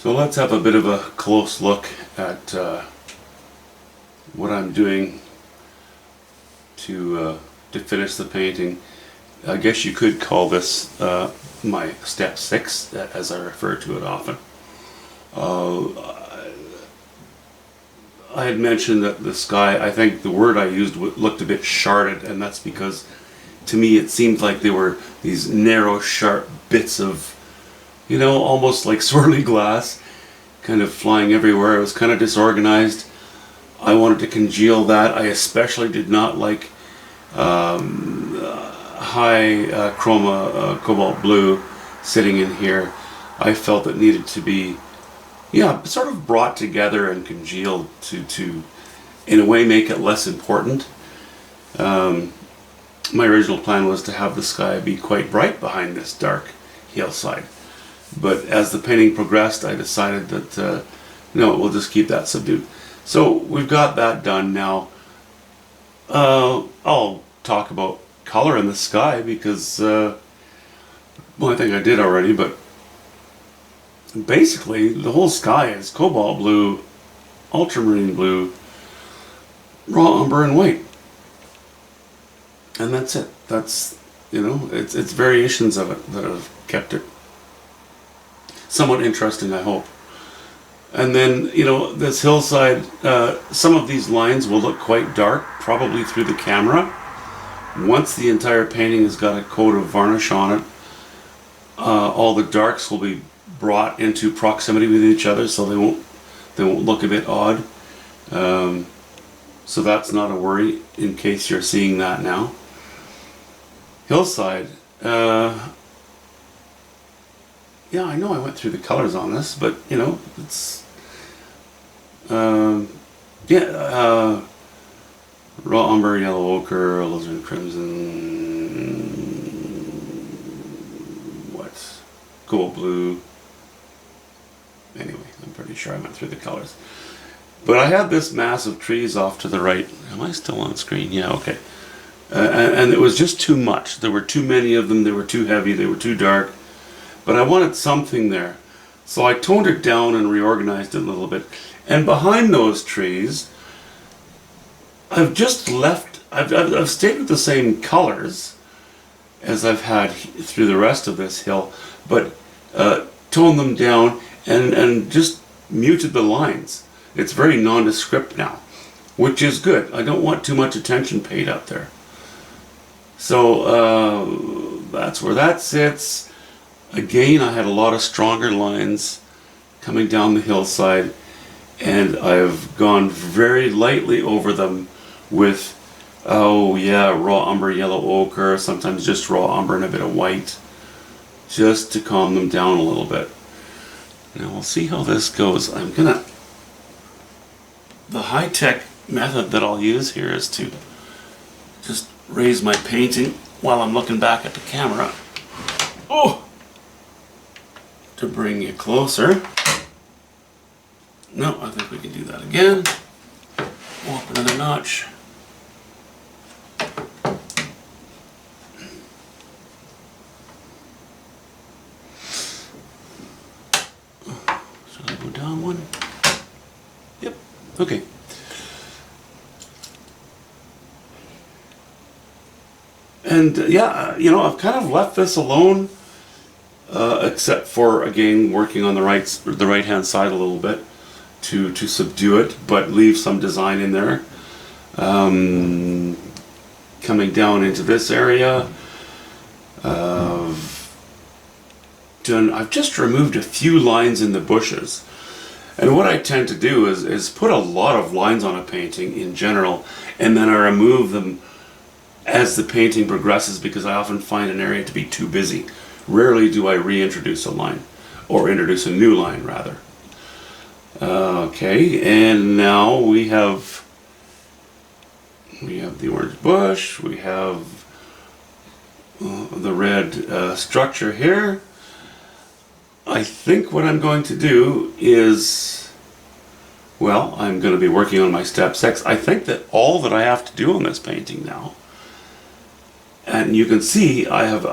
So let's have a bit of a close look at what I'm doing to finish the painting. I guess you could call this my step 6, as I refer to it often. I had mentioned that the sky, I think the word I used looked a bit sharded, and that's because to me it seemed like they were these narrow, sharp bits of, you know, almost like swirly glass, kind of flying everywhere. It was kind of disorganized. I wanted to congeal that. I especially did not like high chroma cobalt blue sitting in here. I felt it needed to be, yeah, sort of brought together and congealed to in a way make it less important. My original plan was to have the sky be quite bright behind this dark hillside, but as the painting progressed I decided that no, we'll just keep that subdued. So we've got that done now. I'll talk about color in the sky because well, I think I did already, but basically the whole sky is cobalt blue, ultramarine blue, raw umber and white, and that's it. That's, you know, it's variations of it that have kept it somewhat interesting, I hope. And then, you know, this hillside, some of these lines will look quite dark, probably through the camera. Once the entire painting has got a coat of varnish on it, all the darks will be brought into proximity with each other, so they won't look a bit odd. So that's not a worry in case you're seeing that now. Hillside, yeah, I know I went through the colors on this, but you know, it's yeah, raw umber, yellow ochre, alizarin crimson, what, cobalt blue. Anyway, I'm pretty sure I went through the colors. But I had this mass of trees off to the right. Am I still on screen? Yeah, okay. And it was just too much. There were too many of them. They were too heavy. They were too dark. But I wanted something there. So I toned it down and reorganized it a little bit. And behind those trees, I've just left, I've stayed with the same colors as I've had through the rest of this hill, but toned them down and just muted the lines. It's very nondescript now, which is good. I don't want too much attention paid up there. So that's where that sits. Again, I had a lot of stronger lines coming down the hillside, and I've gone very lightly over them with, oh yeah, raw umber, yellow ochre, sometimes just raw umber and a bit of white, just to calm them down a little bit. Now we'll see how this goes. The high-tech method that I'll use here is to just raise my painting while I'm looking back at the camera. Oh! To bring you closer. No, I think we can do that again. Go up another notch. Should I go down one? Yep, okay. And yeah, you know, I've kind of left this alone, except for, again, working on the right-hand side a little bit to subdue it, but leave some design in there. Coming down into this area, I've just removed a few lines in the bushes. And what I tend to do is put a lot of lines on a painting in general, and then I remove them as the painting progresses, because I often find an area to be too busy. Rarely do I reintroduce a line, or introduce a new line rather. Okay, and now we have the orange bush, we have the red structure here. I think what I'm going to do is, well, I'm going to be working on my step 6. I think that all that I have to do on this painting now, and you can see I've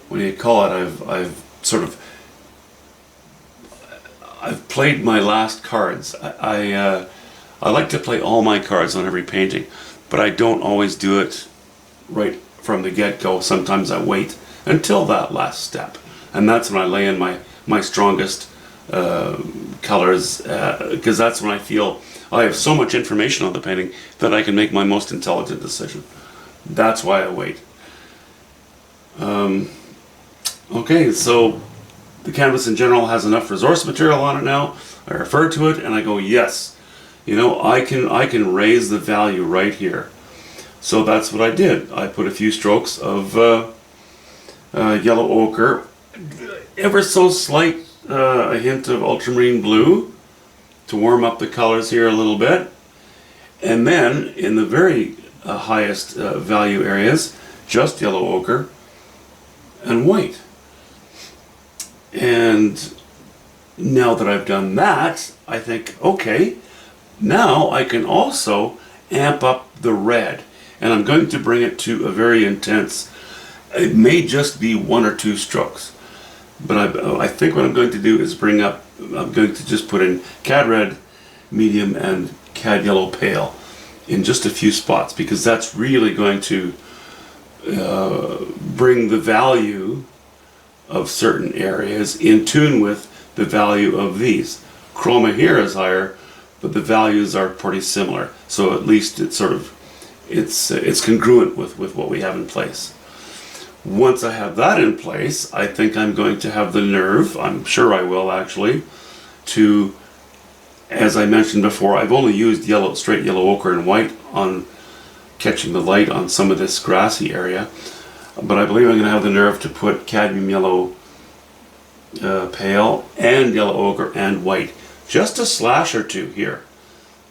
what do you call it? I've sort of I've played my last cards. I like to play all my cards on every painting, but I don't always do it right from the get-go. Sometimes I wait until that last step, and that's when I lay in my strongest colors, because that's when I feel I have so much information on the painting that I can make my most intelligent decision. That's why I wait. Okay, so the canvas in general has enough resource material on it now. I refer to it and I go, yes, you know, I can raise the value right here. So that's what I did. I put a few strokes of yellow ochre, ever so slight, a hint of ultramarine blue to warm up the colors here a little bit. And then in the very highest value areas, just yellow ochre and white. And now that I've done that, I think, okay, now I can also amp up the red. And I'm going to bring it to a very intense, it may just be 1 or 2 strokes. But I think what I'm going to do is I'm going to just put in cad red, medium, and cad yellow pale in just a few spots, because that's really going to bring the value of certain areas in tune with the value of these. Chroma here is higher, but the values are pretty similar. So at least it's sort of, it's congruent with what we have in place. Once I have that in place, I think I'm going to have the nerve, I'm sure I will actually, to, as I mentioned before, I've only used straight yellow ochre and white on catching the light on some of this grassy area, but I believe I'm going to have the nerve to put cadmium yellow pale and yellow ochre and white. Just a slash or two here,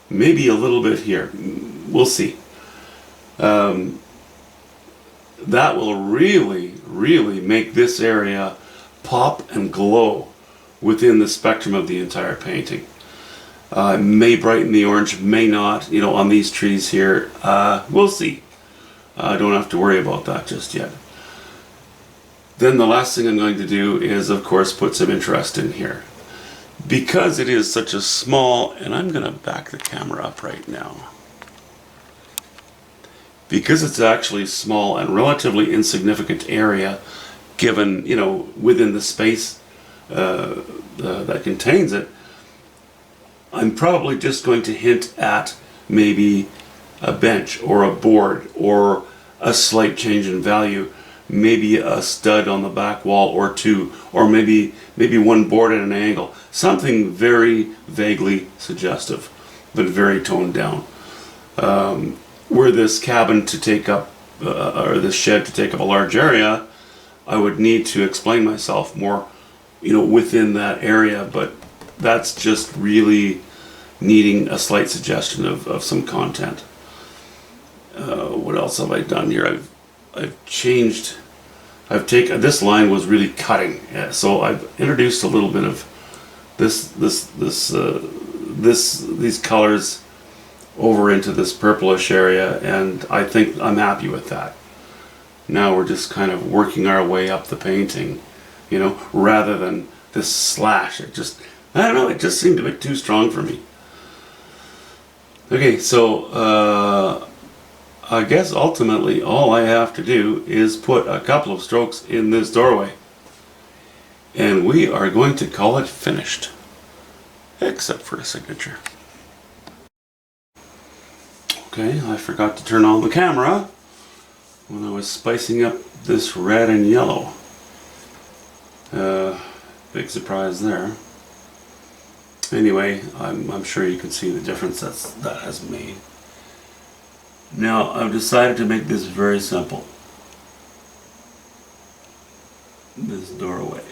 maybe a little bit here, we'll see. That will really make this area pop and glow within the spectrum of the entire painting. May brighten the orange, may not, you know, on these trees here. We'll see. I don't have to worry about that just yet. Then the last thing I'm going to do is, of course, put some interest in here. Because it is such a small, and I'm going to back the camera up right now. Because it's actually a small and relatively insignificant area, given, you know, within the space that contains it, I'm probably just going to hint at maybe a bench or a board or a slight change in value, maybe a stud on the back wall or 2, or maybe one board at an angle. Something very vaguely suggestive, but very toned down. Were this cabin to take up, or this shed to take up a large area, I would need to explain myself more, you know, within that area, but that's just really needing a slight suggestion of some content. What else have I done here? I've changed, this line was really cutting, so I've introduced a little bit of these colors over into this purplish area, and I think I'm happy with that. Now we're just kind of working our way up the painting, you know, rather than this slash. I don't know, it just seemed a bit too strong for me. Okay, so I guess ultimately all I have to do is put a couple of strokes in this doorway, and we are going to call it finished, except for a signature. Okay, I forgot to turn on the camera when I was spicing up this red and yellow. Big surprise there. Anyway, I'm sure you can see the difference that has made. Now, I've decided to make this very simple. This doorway.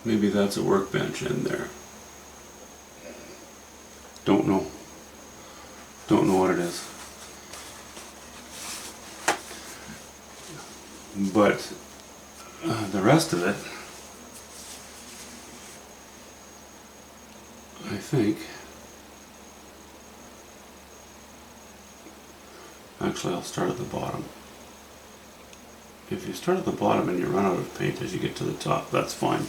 Maybe that's a workbench in there. Don't know. what it is. But the rest of it, I think, actually I'll start at the bottom. If you start at the bottom and you run out of paint as you get to the top, that's fine.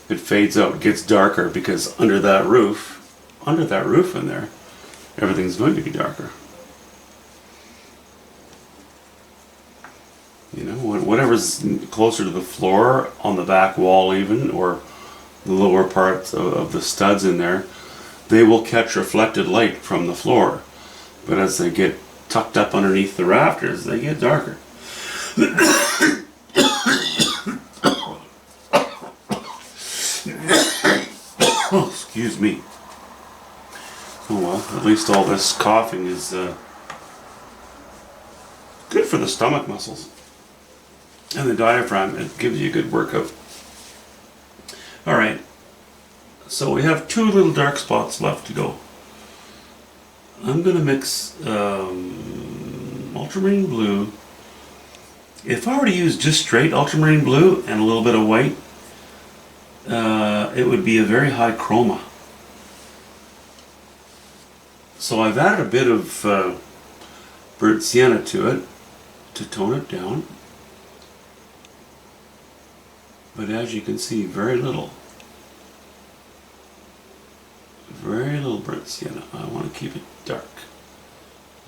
It fades out, gets darker, because under that roof in there, everything's going to be darker. You know, whatever's closer to the floor, on the back wall even, or the lower parts of the studs in there, they will catch reflected light from the floor. But as they get tucked up underneath the rafters, they get darker. Oh, excuse me. Oh well, at least all this coughing is good for the stomach muscles and the diaphragm. It gives you a good workout. Alright, so we have 2 little dark spots left to go. I'm going to mix ultramarine blue. If I were to use just straight ultramarine blue and a little bit of white, it would be a very high chroma. So I've added a bit of burnt sienna to it to tone it down. But as you can see, very little burnt sienna. I want to keep it dark.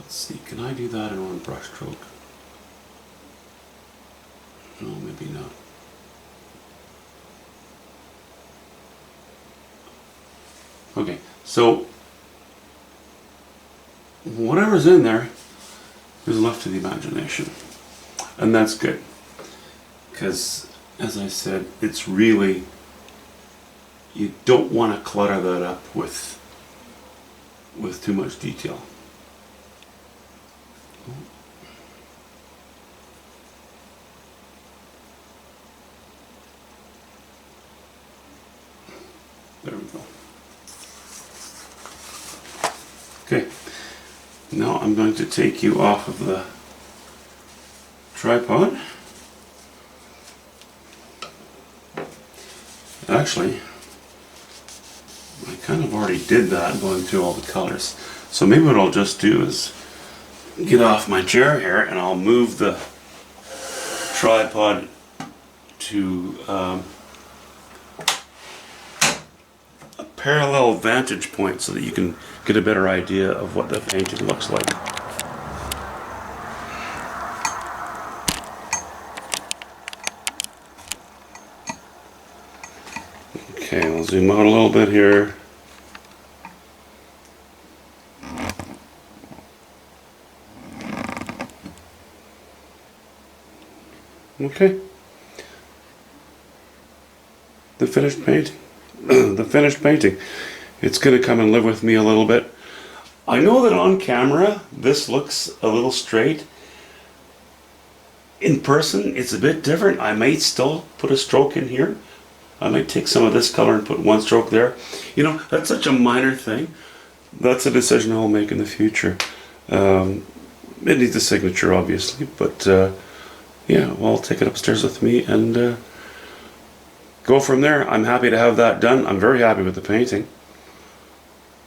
Let's see, can I do that in one brush stroke? No, maybe not. Okay, so whatever's in there is left to the imagination. And that's good. Because, as I said, it's really, you don't want to clutter that up with too much detail. There we go. Okay, now I'm going to take you off of the tripod. Actually, I kind of already did that going through all the colors. So maybe what I'll just do is get off my chair here and I'll move the tripod to a parallel vantage point so that you can get a better idea of what the painting looks like. Okay, I'll zoom out a little bit here. Okay. The finished painting. The finished painting. It's going to come and live with me a little bit. I know that on camera this looks a little straight. In person it's a bit different. I might still put a stroke in here. I might take some of this color and put one stroke there. You know, that's such a minor thing. That's a decision I'll make in the future. It needs a signature obviously, but yeah, well, I'll take it upstairs with me and go from there. I'm happy to have that done. I'm very happy with the painting.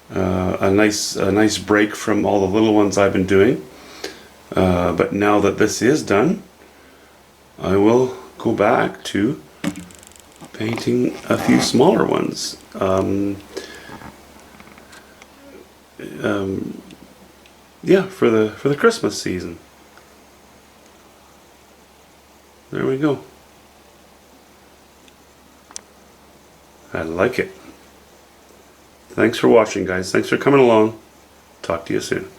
A nice break from all the little ones I've been doing. But now that this is done, I will go back to painting a few smaller ones. Yeah, for the Christmas season. There we go. I like it. Thanks for watching, guys. Thanks for coming along. Talk to you soon.